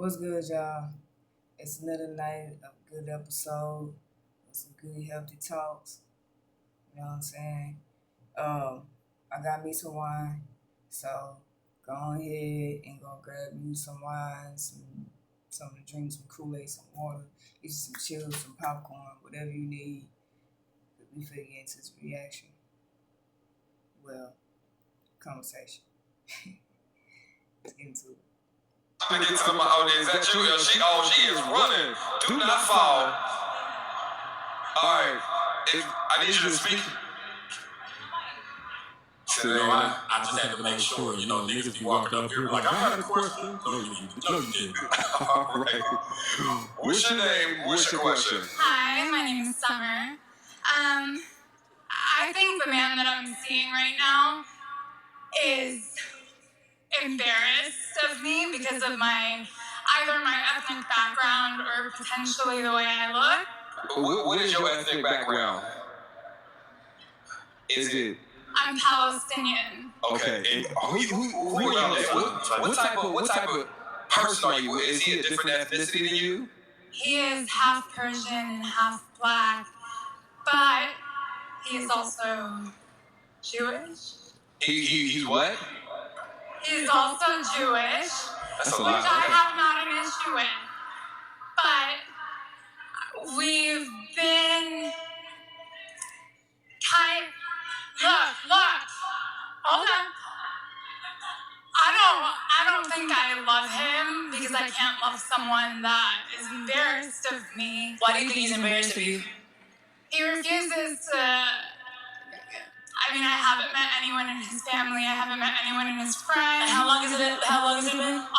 What's good, y'all? It's another night of a good episode with some good, healthy talks. You know what I'm saying? I got me some wine, so go ahead and go grab you some wine, something to drink, some Kool-Aid, some water, get you some chips, some popcorn, whatever you need. We finna get into this reaction. Well, conversation. Let's get into it. I'm gonna get some of my audience. Is that you? She is running. Do not fall. Alright. I need you to speak. I just had to make sure, niggas be walking up here like, I had a question. No, you didn't. Alright. What's your name? What's your question? Hi, my name is Summer. I think the man that I'm seeing right now is embarrassed of me because of either my ethnic background or potentially the way I look. What is your ethnic background? Is it? I'm Palestinian. Okay. Who are you? What type of person are you? Is he a different ethnicity than you? He is half Persian and half black, but he is also Jewish. He's what? He's also Jewish, That's a which lot. I have not an issue with. But we've been Look. Hold on. I don't think I love him because I can't love someone that is embarrassed of me. Why do you think he's embarrassed of you? He refuses to. I haven't met anyone in his family. I haven't met anyone in his friends. How long has it been?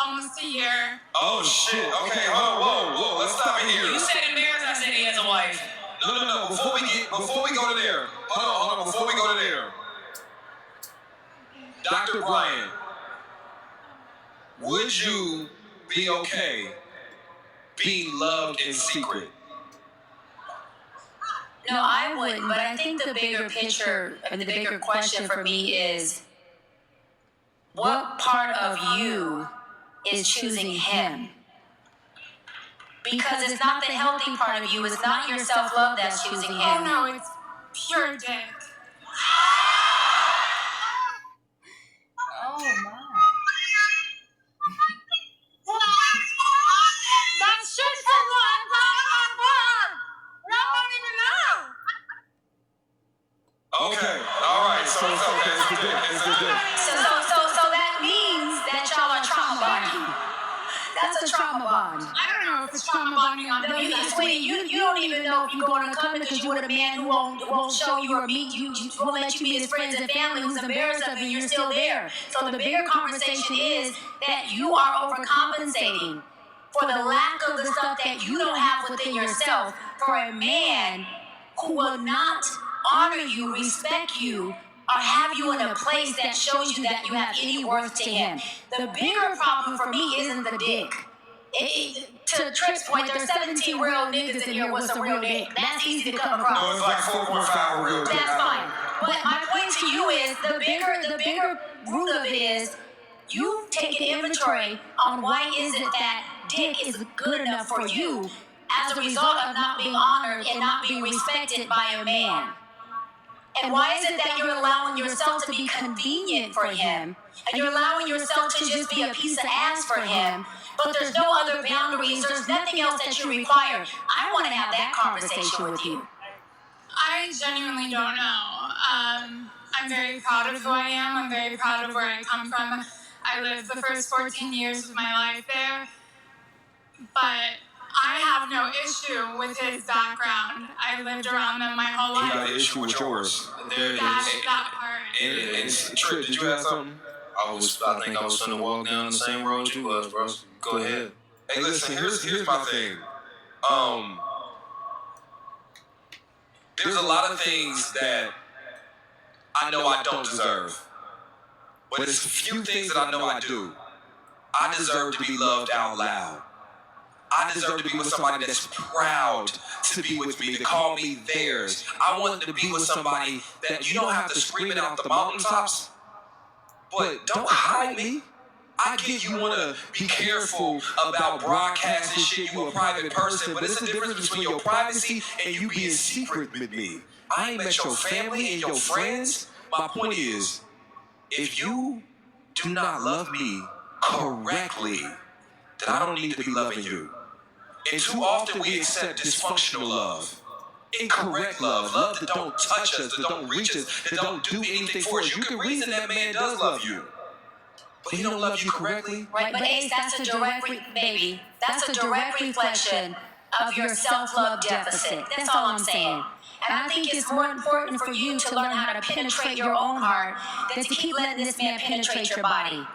Almost a year. Oh shit. Okay. Whoa. Let's stop it here. You said embarrassed. I said he has a wife. No. Before we go to there. Hold on. Before we go to there. Dr. Brian, would you be okay being loved in secret? No, I wouldn't, but I think the bigger picture and the bigger question for me is, what part of you is choosing him? Because it's not the healthy part of you, it's not your self-love that's choosing him. Oh no, it's pure dick. Oh my. That's just for one. I don't even know. Okay. All right. So it's okay. It's the dick. So that means that y'all are trauma bonding. That's a trauma bond. I don't know if it's trauma bonding on No, me. sweetie, you don't even know if you're going to come because you're with a man who won't show you or meet you, won't let you meet his friends and family, who's embarrassed of you, you're still there. So the bigger conversation is that you are overcompensating for the lack of the stuff that you don't have within yourself for a man who will not honor you, respect you, or have you in a place that shows you that you have any worth to him. The bigger problem for me isn't the dick. To Tripp's point, there's 17 real niggas in here with some real dick. That's easy to come across. No, it's like 4.5 real dick. That's fine. But my point to you is the bigger root of it is you take an inventory on why is it that dick is good enough for you as a result of not being honored and not being respected by a man. And why is it that you're allowing yourself to be convenient for him, and you're allowing yourself to just be a piece of ass for him, but there's no other boundaries, there's nothing else that you require? I want to have that conversation with you. I genuinely don't know. I'm very proud of who I am. I'm very proud of where I come from. I lived the first 14 years of my life there. But I have no issue with his background. I lived around him my whole You life. got an issue with yours. That part. And Trip, did you have something? I think I was finna walk down the same road you was, bro. Go ahead. Hey, listen. Here's my thing. There's a lot of things that I know I don't deserve, but it's a few things that I know I do. I deserve to be loved out loud. I deserve to be with somebody that's proud to be with me, to call me theirs. I want to be with somebody that you don't have to scream it out the mountaintops, but don't hide me. I get you want to be careful about broadcasting shit. You a private person, but it's the difference between your privacy and you being secret with me. I ain't met your family and your friends. My point is, if you do not love me correctly, then I don't need to be loving you. And too often we accept dysfunctional love. Incorrect love, love that don't touch us, that don't reach us, that don't do anything for us. You can reason that man does love you, but he don't love you correctly. Right, but Ace, that's a direct reflection of your self-love deficit. That's all I'm saying. And I think it's more important for you to learn how to penetrate your own heart than to keep letting this man penetrate your body.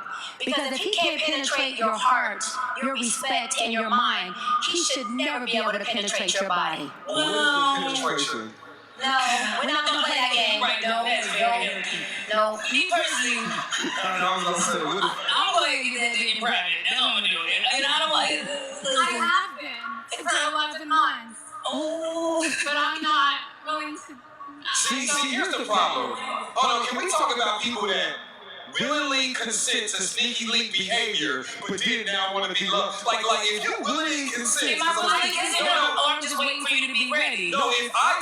Because if he can't penetrate your heart, your respect, and your mind, he should never be able to penetrate your body. Penetration. No, we're not gonna play that game. Right, no, No. me personally, I was gonna say, what if, I'm going to get that dick in private. That's what I'm going to do. And I don't like it. I have been for 11 months, Oh. but I'm not willing to. see, here's the problem. Hold on, can we talk about people that willingly consent to sneaky link behavior, but then now want to be loved? Like if you willingly consent, Am I willing to consent, or I'm just waiting for you to be ready? no, if I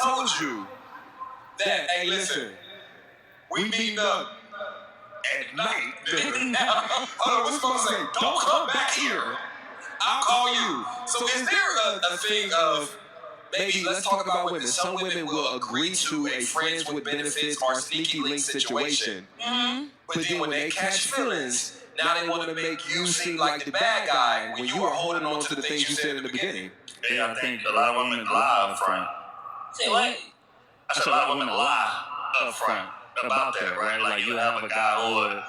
told you that, hey, listen, we meet up at night. Hold on, what's supposed to say? Don't come back here. I'll call you. So is there a thing of, maybe let's talk about women. Some women will agree to a friends with benefits or sneaky link situation, but then when they catch feelings, now they want to make you seem like the bad guy when you are holding on to the things you said in the beginning. Yeah, I think a lot of women lie up front. Say what? I said a lot of women lie up front about that, right? Like you have a guy who would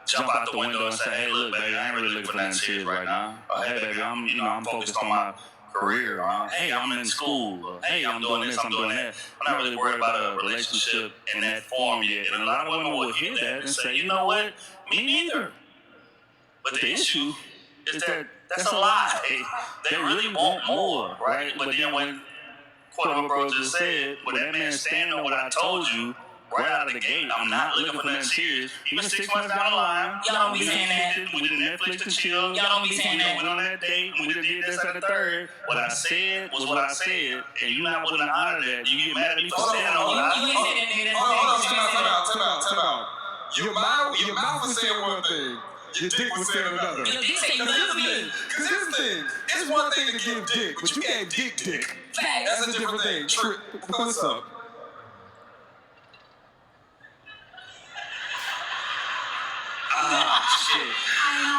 jump out the window and say, "Hey, look, baby, I ain't really looking for nothing serious right now. Or, hey, baby, I'm focused on my career. Hey, I'm in school. Or, hey, I'm doing this, I'm doing that. I'm not really worried about a relationship in that form yet." And a lot of women will hear that and say, "You know what? Me neither." But the issue is that that's a lie. They really want more, right? But then when, quote bro just said, when that man standing on what I told you, right out of the gate, I'm not looking for nothing serious. Even 6 months down the line, Y'all don't be saying that. we did Netflix and chill. Y'all don't be saying that. We went on that date, and we done did this and the third. What I said was what I said, and you not willing to honor that. You get mad at me for standing on what I You ain't saying anything. Time out. Your mouth was saying one thing. Your dick was saying another. Your dick say you love me. Because here's the thing. It's one thing to give dick, but you gave dick. Facts. That's a different thing. What's up? Shit.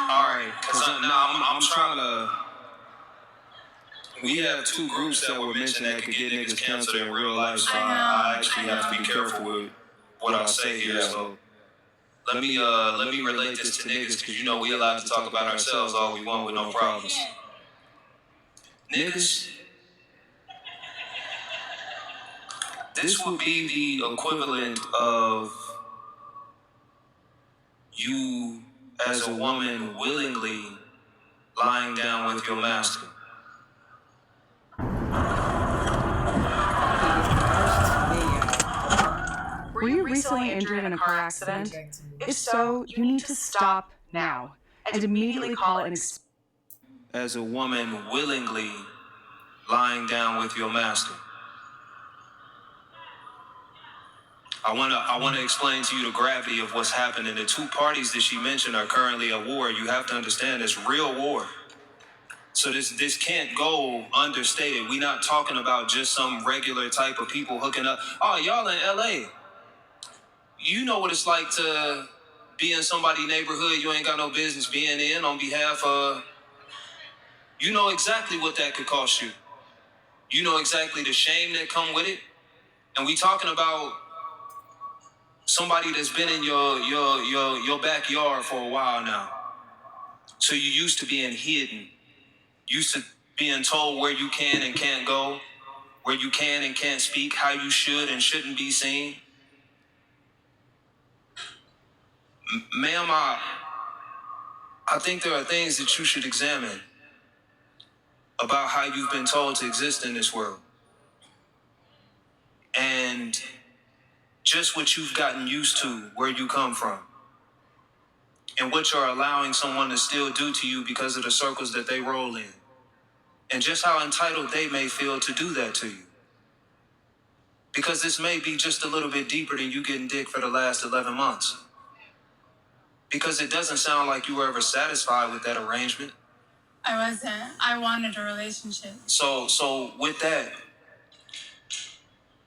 All right. Because I'm trying to. We have two groups that were mentioned that could get niggas canceled in real life, so I actually have to be careful with what I say here. So let me relate this to niggas, because you know we allowed to talk about ourselves all we want with no problems. Niggas, this would be the equivalent of you as a woman willingly lying down with your master. Were you recently injured in a car accident? If so, you need to stop now and immediately call an As a woman willingly lying down with your master. I want to explain to you the gravity of what's happening. The two parties that she mentioned are currently at war. You have to understand it's real war. So this can't go understated. We're not talking about just some regular type of people hooking up. Oh, y'all in LA. You know what it's like to be in somebody's neighborhood you ain't got no business being in on behalf of. You know exactly what that could cost you. You know exactly the shame that come with it. And we talking about somebody that's been in your backyard for a while now. So you used to being hidden. Used to being told where you can and can't go, where you can and can't speak, how you should and shouldn't be seen. Ma'am, I think there are things that you should examine about how you've been told to exist in this world. And just what you've gotten used to where you come from. and what you're allowing someone to still do to you because of the circles that they roll in. And just how entitled they may feel to do that to you. Because this may be just a little bit deeper than you getting dick for the last 11 months. Because it doesn't sound like you were ever satisfied with that arrangement. I wasn't. I wanted a relationship. So with that,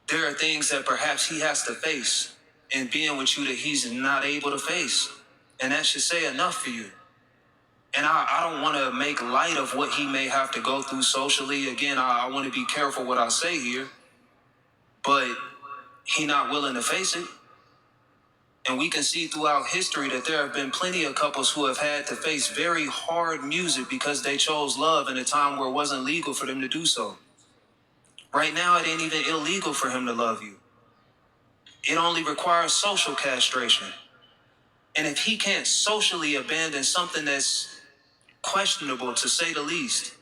there are things that perhaps he has to face in being with you that he's not able to face. And that should say enough for you. And I don't want to make light of what he may have to go through socially. Again, I want to be careful what I say here. But he not willing to face it. And we can see throughout history that there have been plenty of couples who have had to face very hard music because they chose love in a time where it wasn't legal for them to do so. Right now, it ain't even illegal for him to love you. It only requires social castration. And if he can't socially abandon something that's questionable, to say the least,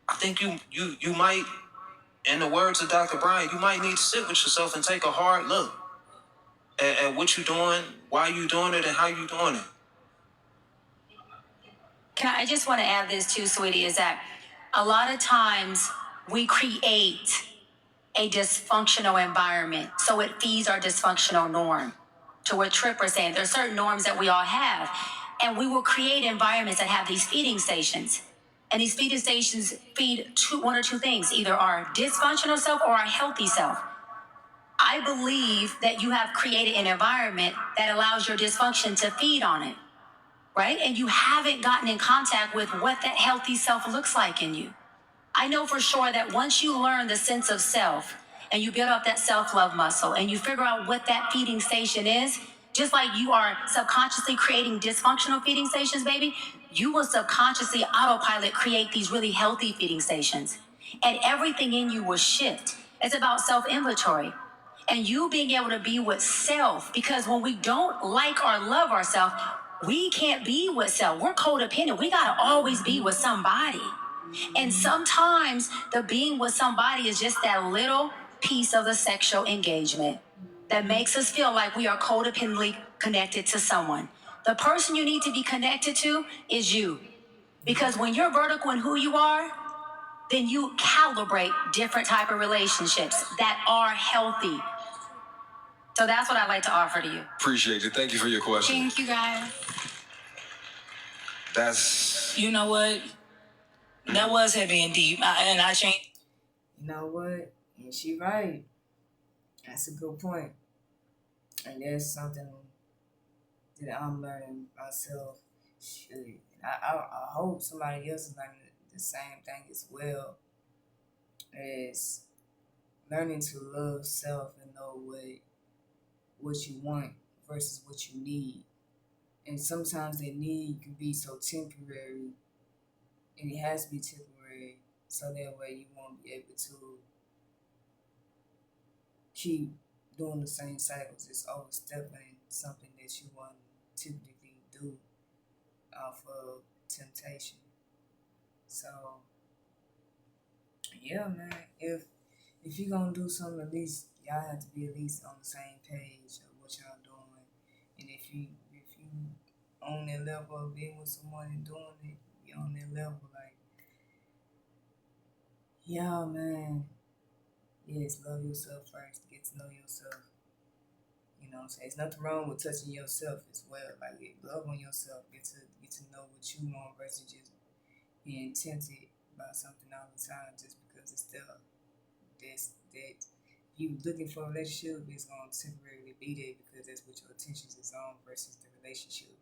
I think you might, in the words of Dr. Brian, you might need to sit with yourself and take a hard look at what you're doing, why you doing it, and how you doing it. I just want to add this too, sweetie, is that a lot of times we create a dysfunctional environment, so it feeds our dysfunctional norm. To what Tripp was saying, there's certain norms that we all have, and we will create environments that have these feeding stations. And these feeding stations feed one or two things, either our dysfunctional self or our healthy self. I believe that you have created an environment that allows your dysfunction to feed on it, right? And you haven't gotten in contact with what that healthy self looks like in you. I know for sure that once you learn the sense of self and you build up that self-love muscle and you figure out what that feeding station is, just like you are subconsciously creating dysfunctional feeding stations, baby, you will subconsciously autopilot create these really healthy feeding stations. And everything in you will shift. It's about self-inventory. And you being able to be with self, because when we don't like or love ourselves, we can't be with self. We're codependent. We gotta always be with somebody. And sometimes the being with somebody is just that little piece of the sexual engagement that makes us feel like we are codependently connected to someone. The person you need to be connected to is you. Because when you're vertical in who you are, then you calibrate different type of relationships that are healthy. So that's what I'd like to offer to you. Appreciate it. Thank you for your question. Thank you, guys. That's... You know what? That was heavy and deep. And I changed. You know what? And she right. That's a good point. And that's something that I'm learning myself. Shoot. I hope somebody else is learning the same thing as well. As learning to love self and know what you want versus what you need. And sometimes that need can be so temporary, and it has to be temporary, so that way you won't be able to keep doing the same cycles, just overstepping something that you want to typically do off of temptation. So, yeah, man, if you're gonna do something, at least y'all have to be at least on the same page of what y'all doing. And if you on that level of being with someone and doing it, be on that level, like, yeah, man. Yes, love yourself first. Get to know yourself. You know what I'm saying? There's nothing wrong with touching yourself as well. Like, love on yourself. Get to know what you want versus just being tempted by something all the time just because it's there. That you looking for a relationship is going to temporarily be there because that's what your attention is on versus the relationship.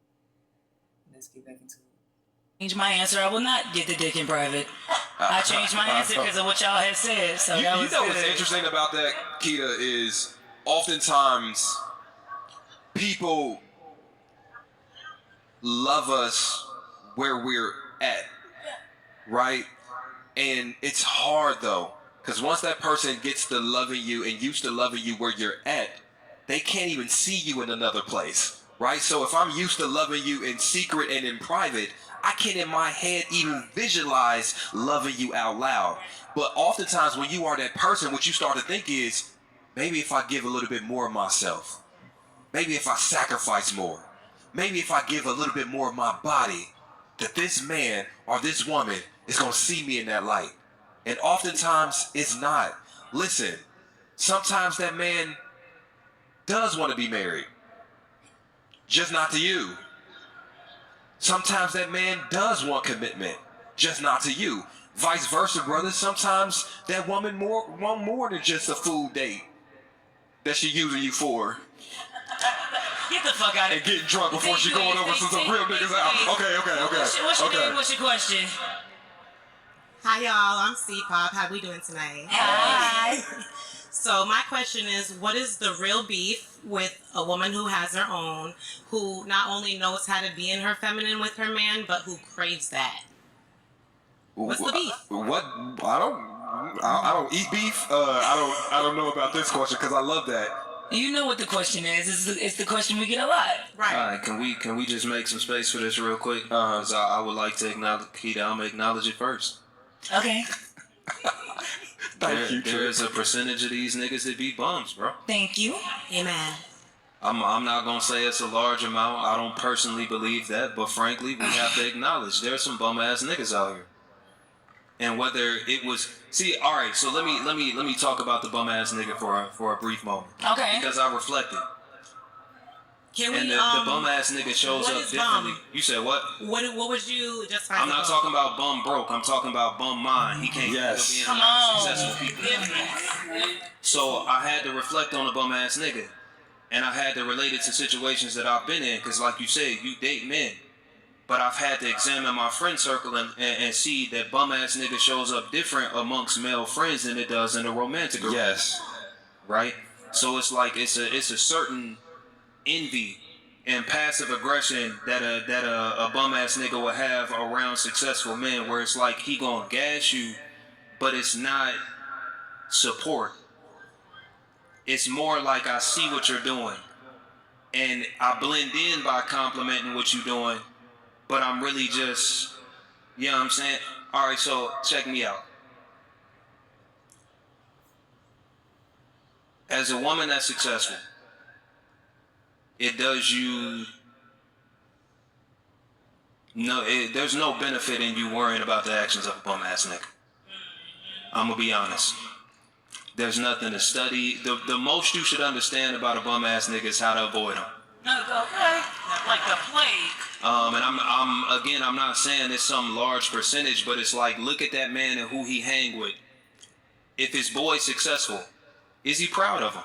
Let's get back into it. Change my answer. I will not get the dick in private. I changed my answer because of what y'all had said. So You that know was what's good. interesting about that, Keita, is oftentimes people love us where we're at, right? And it's hard, though, because once that person gets to loving you and used to loving you where you're at, they can't even see you in another place, right? So if I'm used to loving you in secret and in private, I can't in my head even visualize loving you out loud. But oftentimes when you are that person, what you start to think is, maybe if I give a little bit more of myself, maybe if I sacrifice more, maybe if I give a little bit more of my body, that this man or this woman is going to see me in that light. And oftentimes it's not. Listen, sometimes that man does want to be married, just not to you. Sometimes that man does want commitment, just not to you. Vice versa, brother. Sometimes that woman want more than just a food date that she using you for. Get the fuck out of And getting drunk before she going over to some real niggas out. Okay. What's your name? What's your question? Hi y'all, I'm C-Pop. How we doing tonight? Hi. So my question is, what is the real beef with a woman who has her own, who not only knows how to be in her feminine with her man, but who craves that? What's the beef? What? I don't eat beef. I don't know about this question because I love that. You know what the question is. It's the question we get a lot. Right. All right, can we just make some space for this real quick? 'Cause I would like to acknowledge, Keita, I'm gonna acknowledge it first. Okay. Thank you, There is a percentage of these niggas that be bums, bro. Thank you. Amen. I'm not gonna say it's a large amount. I don't personally believe that, but frankly, we have to acknowledge there's some bum ass niggas out here. And whether it was, all right. So let me talk about the bum ass nigga for a brief moment. Okay. Because I reflected. Can we, And the bum ass nigga shows what up is differently. bum? You said what? What would you just I'm not talking about bum broke. I'm talking about bum mind. He can't Yes. be Come around on. successful people. So I had to reflect on a bum ass nigga, and I had to relate it to situations that I've been in. Because like you said, you date men, but I've had to examine my friend circle and see that bum ass nigga shows up different amongst male friends than it does in a romantic group. Yes. Right. So it's like it's a certain envy and passive aggression that a bum ass nigga will have around successful men, where it's like he gonna gas you, but it's not support. It's more like I see what you're doing, and I blend in by complimenting what you're doing, but I'm really just, you know what I'm saying? All right, so check me out. As a woman that's successful, it does you there's no benefit in you worrying about the actions of a bum ass nigga. I'm gonna be honest. There's nothing to study. The most you should understand about a bum ass nigga is how to avoid him. Okay. Like the plague. And I'm not saying it's some large percentage, but it's like, look at that man and who he hang with. If his boy's successful, is he proud of him?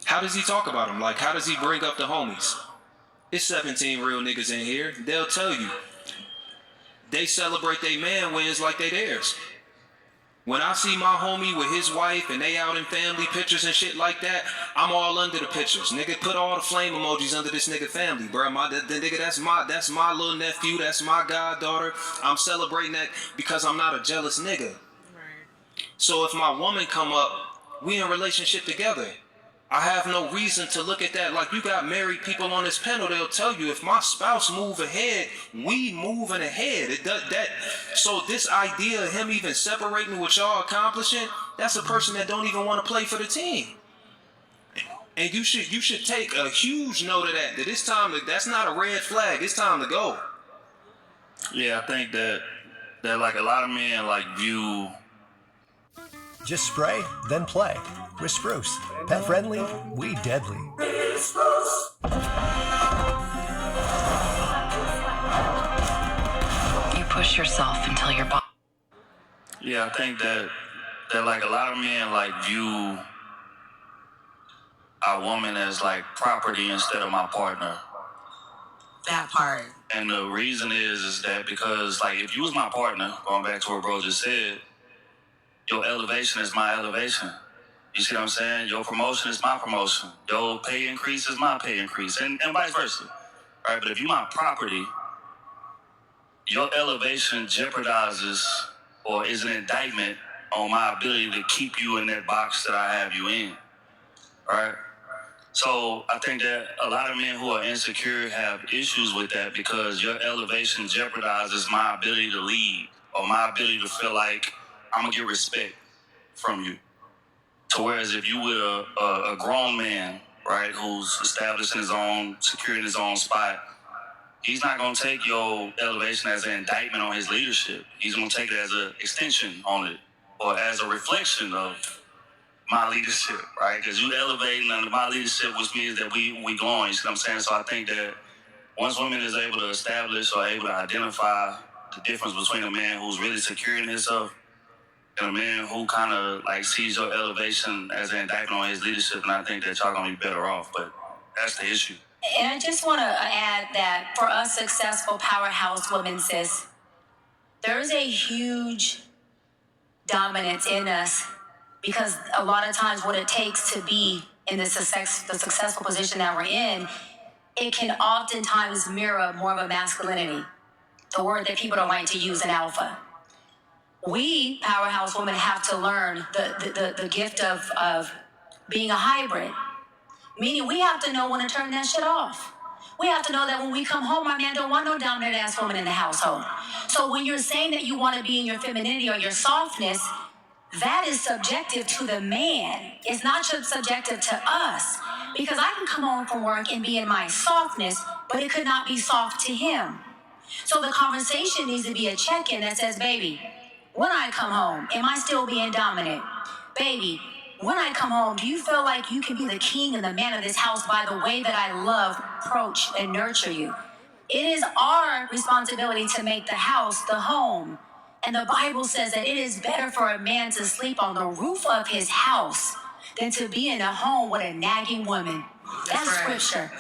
How does he talk about him? Like, how does he bring up the homies? It's 17 real niggas in here. They'll tell you. They celebrate their man wins like they theirs. When I see my homie with his wife and they out in family pictures and shit like that, I'm all under the pictures. Nigga, put all the flame emojis under this nigga family, bro. The nigga, that's my little nephew. That's my goddaughter. I'm celebrating that because I'm not a jealous nigga. Right. So if my woman come up, we in relationship together. I have no reason to look at that like you got married people on this panel. They'll tell you if my spouse move ahead, we moving ahead. It does that. So this idea of him even separating what y'all accomplishing, that's a person that don't even want to play for the team. And you should take a huge note of that. That it's time to. That's not a red flag. It's time to go. Yeah, I think that like a lot of men like view. Just spray, then play. With Spruce. Pet friendly, weed deadly. You push yourself until your body. Yeah, I think that like a lot of men like view a woman as like property instead of my partner. That part. And the reason is that because like if you was my partner, going back to what bro just said, your elevation is my elevation. You see what I'm saying? Your promotion is my promotion. Your pay increase is my pay increase, and vice versa. Right? But if you're my property, your elevation jeopardizes or is an indictment on my ability to keep you in that box that I have you in. Right? So I think that a lot of men who are insecure have issues with that because your elevation jeopardizes my ability to lead or my ability to feel like I'm gonna get respect from you. So whereas if you were a grown man right, who's established in his own, secured in his own spot, he's not going to take your elevation as an indictment on his leadership. He's going to take it as an extension on it, or as a reflection of my leadership, right? Because you elevating under my leadership, which means that we glowing, you see what I'm saying? So I think that once women is able to establish or able to identify the difference between a man who's really secure in himself and a man who kind of like sees your elevation as an indictment on his leadership, and I think that y'all gonna be better off. But that's the issue. And I just want to add that for us successful powerhouse women, sis, there is a huge dominance in us, because a lot of times what it takes to be in the successful position that we're in, it can oftentimes mirror more of a masculinity, the word that people don't like to use, an alpha. We powerhouse women have to learn the gift of being a hybrid, meaning we have to know when to turn that shit off. We have to know that when we come home, our man don't want no dominant ass woman in the household. So when you're saying that you want to be in your femininity or your softness, that is subjective to the man. It's not subjective to us. Because I can come home from work and be in my softness, but it could not be soft to him. So the conversation needs to be a check-in that says, baby, when I come home, am I still being dominant? Baby, when I come home, do you feel like you can be the king and the man of this house by the way that I love, approach, and nurture you? It is our responsibility to make the house the home. And the Bible says that it is better for a man to sleep on the roof of his house than to be in a home with a nagging woman. That's scripture.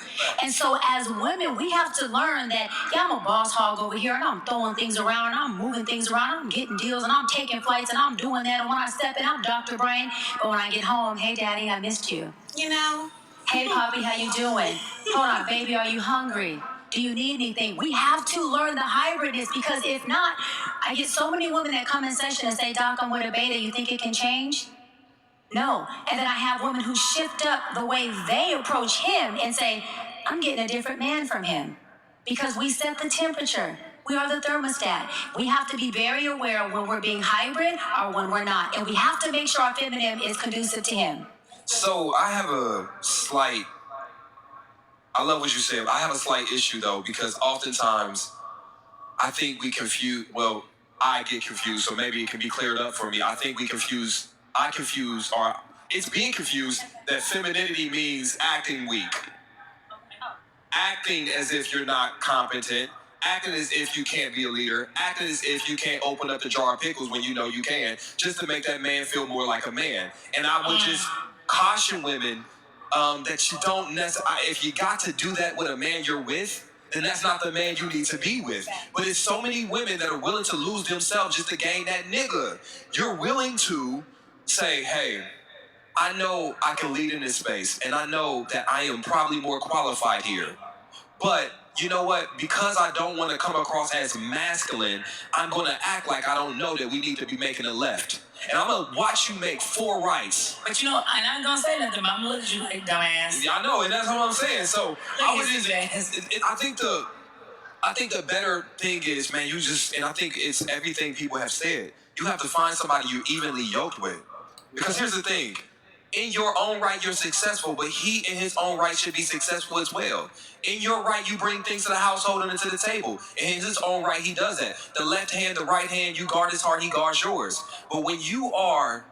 And so as women, we have to learn that, yeah, I'm a boss hog over here, and I'm throwing things around, and I'm moving things around, and I'm getting deals, and I'm taking flights, and I'm doing that, and when I step in, I'm Dr. Brian. But when I get home, hey, Daddy, I missed you. You know? Hey, Poppy, how you doing? Hold on, baby, are you hungry? Do you need anything? We have to learn the hybridness, because if not, I get so many women that come in session and say, Doc, I'm with a beta, you think it can change? No. And then I have women who shift up the way they approach him and say, I'm getting a different man from him. Because we set the temperature. We are the thermostat. We have to be very aware when we're being hybrid or when we're not. And we have to make sure our feminine is conducive to him. So I have a slight, I love what you said. I have a slight issue though, because oftentimes I think we confuse, well, I get confused, so maybe it can be cleared up for me. I confuse, or it's being confused that femininity means acting weak. Acting as if you're not competent, acting as if you can't be a leader, acting as if you can't open up the jar of pickles when you know you can, just to make that man feel more like a man. And I would just caution women that you don't necessarily, if you got to do that with a man you're with, then that's not the man you need to be with. But it's so many women that are willing to lose themselves just to gain that nigga. You're willing to say, hey, I know I can lead in this space, and I know that I am probably more qualified here. But you know what? Because I don't want to come across as masculine, I'm going to act like I don't know that we need to be making a left. And I'm going to watch you make 4 rights. But you know, and I ain't going to say nothing, but I'm going to look at you like dumbass. Yeah, I know, and that's what I'm saying. So I was just, I think the better thing is, man, you just, and I think it's everything people have said. You have to find somebody you're evenly yoked with. Because here's the thing. In your own right, you're successful, but he in his own right should be successful as well. In your right, you bring things to the household and to the table. In his own right, he does that. The left hand, the right hand, you guard his heart, he guards yours. But when you are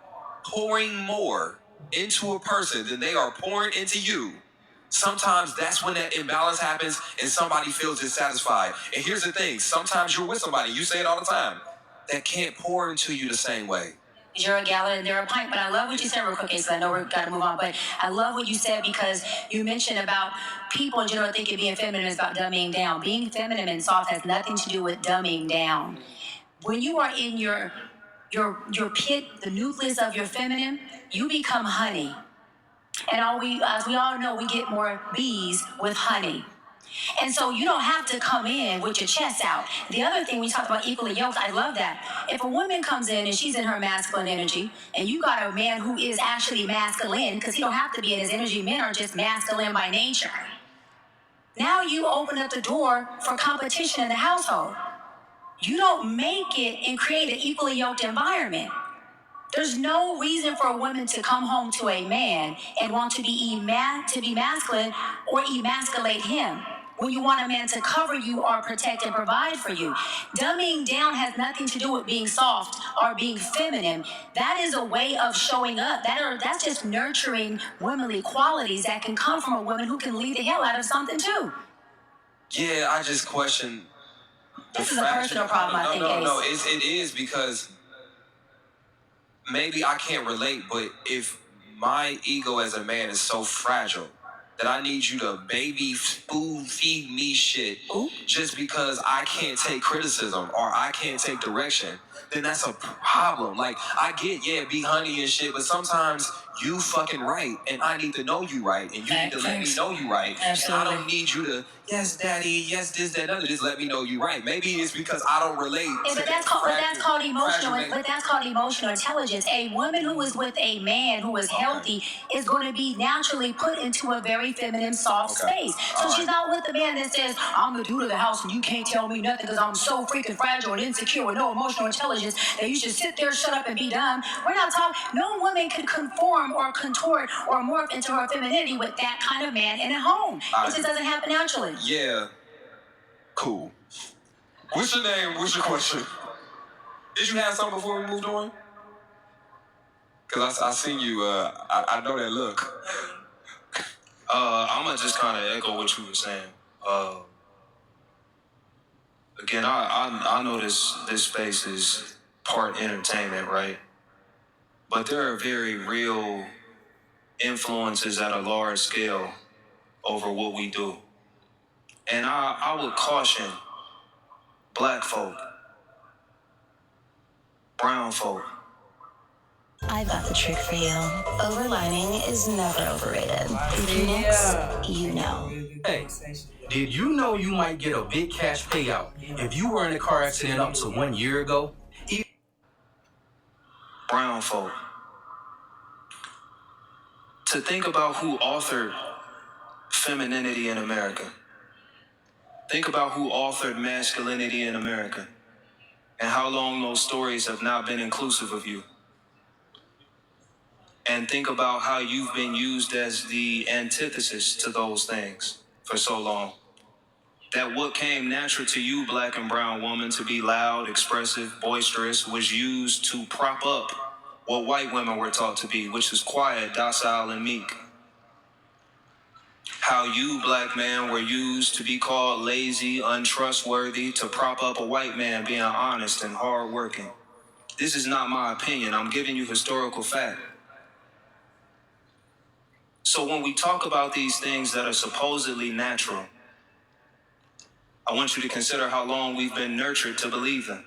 pouring more into a person than they are pouring into you, sometimes that's when that imbalance happens and somebody feels dissatisfied. And here's the thing. Sometimes you're with somebody, you say it all the time, that can't pour into you the same way. You're a gallon and they're a pint. But I love what you said real quick, so I know we've got to move on. But I love what you said because you mentioned about people in general thinking being feminine is about dumbing down. Being feminine and soft has nothing to do with dumbing down. When you are in your pit, the nucleus of your feminine, you become honey. And as we all know, we get more bees with honey. And so you don't have to come in with your chest out. The other thing we talked about equally yoked, I love that. If a woman comes in and she's in her masculine energy, and you got a man who is actually masculine, because he don't have to be in his energy, men are just masculine by nature. Now you open up the door for competition in the household. You don't make it and create an equally yoked environment. There's no reason for a woman to come home to a man and want to be masculine or emasculate him. When you want a man to cover you or protect and provide for you. Dumbing down has nothing to do with being soft or being feminine. That is a way of showing up. That's just nurturing womanly qualities that can come from a woman who can lead the hell out of something too. Yeah, I just question. This is a personal problem, I think. No, it is because maybe I can't relate, but if my ego as a man is so fragile that I need you to baby spoon feed me shit just because I can't take criticism or I can't take direction, then that's a problem. Like, I get, be honey and shit, but sometimes you fucking right, and I need to know you right, and you need to let me know you right. Absolutely. And I don't need you to, yes, daddy, yes, this, that, other. Just let me know you right. Maybe it's because I don't relate. Yeah, but that's called emotional. But that's called emotional intelligence. A woman who is with a man who is healthy is going to be naturally put into a very feminine, soft space. So she's not with a man that says, "I'm the dude of the house and you can't tell me nothing because I'm so freaking fragile and insecure with no emotional intelligence that you should sit there, shut up, and be dumb." We're not talking. No woman could conform or contort or morph into her femininity with that kind of man in a home. It just doesn't happen naturally. Yeah. Cool. What's your name? What's your question? Did you have something before we moved on? Because I seen you, I know that look. I'm going to just kind of echo what you were saying. Again, I know this space is part entertainment, right? But there are very real influences at a large scale over what we do. And I would caution black folk, brown folk. I've got the trick for you. Overlining is never overrated. Phoenix, you know. Hey, did you know you might get a big cash payout if you were in a car accident up to 1 year ago? Brown folk. To think about who authored femininity in America. Think about who authored masculinity in America and how long those stories have not been inclusive of you. And think about how you've been used as the antithesis to those things for so long. That what came natural to you, black and brown woman, to be loud, expressive, boisterous, was used to prop up what white women were taught to be, which is quiet, docile, and meek. How you, black man, were used to be called lazy, untrustworthy, to prop up a white man being honest and hardworking. This is not my opinion. I'm giving you historical fact. So when we talk about these things that are supposedly natural, I want you to consider how long we've been nurtured to believe them.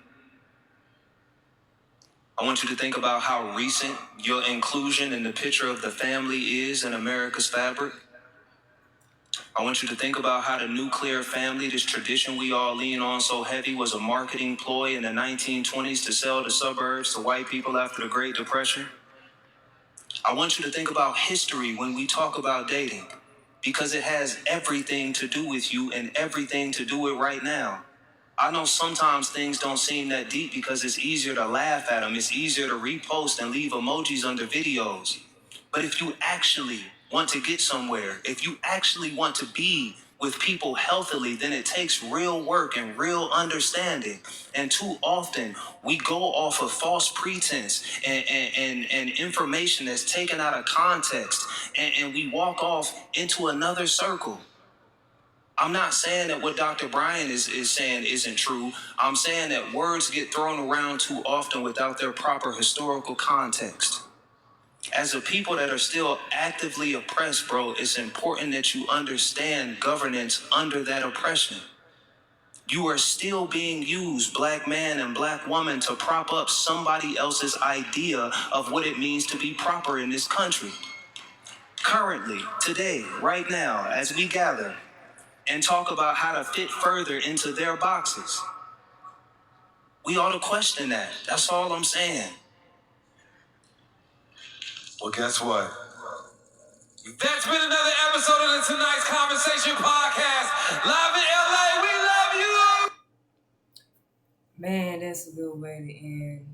I want you to think about how recent your inclusion in the picture of the family is in America's fabric. I want you to think about how the nuclear family, this tradition we all lean on so heavy, was a marketing ploy in the 1920s to sell the suburbs to white people after the Great Depression. I want you to think about history when we talk about dating, because it has everything to do with you and everything to do with right now. I know sometimes things don't seem that deep because it's easier to laugh at them. It's easier to repost and leave emojis under videos. But if you actually want to get somewhere, if you actually want to be with people healthily, then it takes real work and real understanding. And too often we go off of false pretense and information that's taken out of context, and we walk off into another circle. I'm not saying that what Dr. Brian is saying isn't true. I'm saying that words get thrown around too often without their proper historical context. As a people that are still actively oppressed, bro, it's important that you understand governance under that oppression. You are still being used, black man and black woman, to prop up somebody else's idea of what it means to be proper in this country. Currently, today, right now, as we gather and talk about how to fit further into their boxes, we ought to question that. That's all I'm saying. Well, guess what? That's been another episode of the Tonight's Conversation Podcast. Live in LA, we love you! Man, that's a good way to end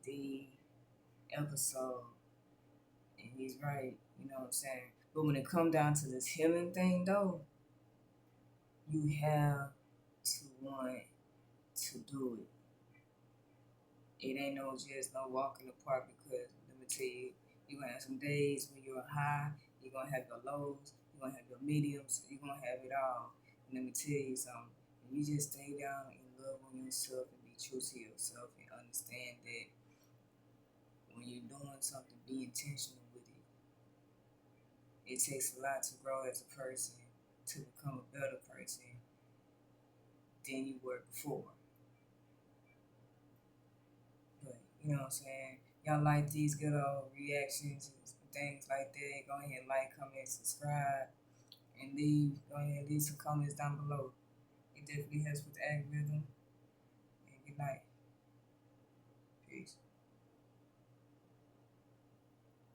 the episode. And he's right, you know what I'm saying? But when it come down to this healing thing, though, you have to want to do it. It ain't no walk in the park, because let me tell you, you're going to have some days when you're high, you're going to have your lows, you're going to have your mediums, you're going to have it all. And let me tell you something, when you just stay down and love on yourself and be true to yourself and understand that when you're doing something, be intentional with it. It takes a lot to grow as a person, to become a better person than you were before. But, you know what I'm saying? Y'all like these good old reactions and things like that, go ahead and like, comment, subscribe, and go ahead and leave some comments down below. It definitely helps with the algorithm. And good night. Peace.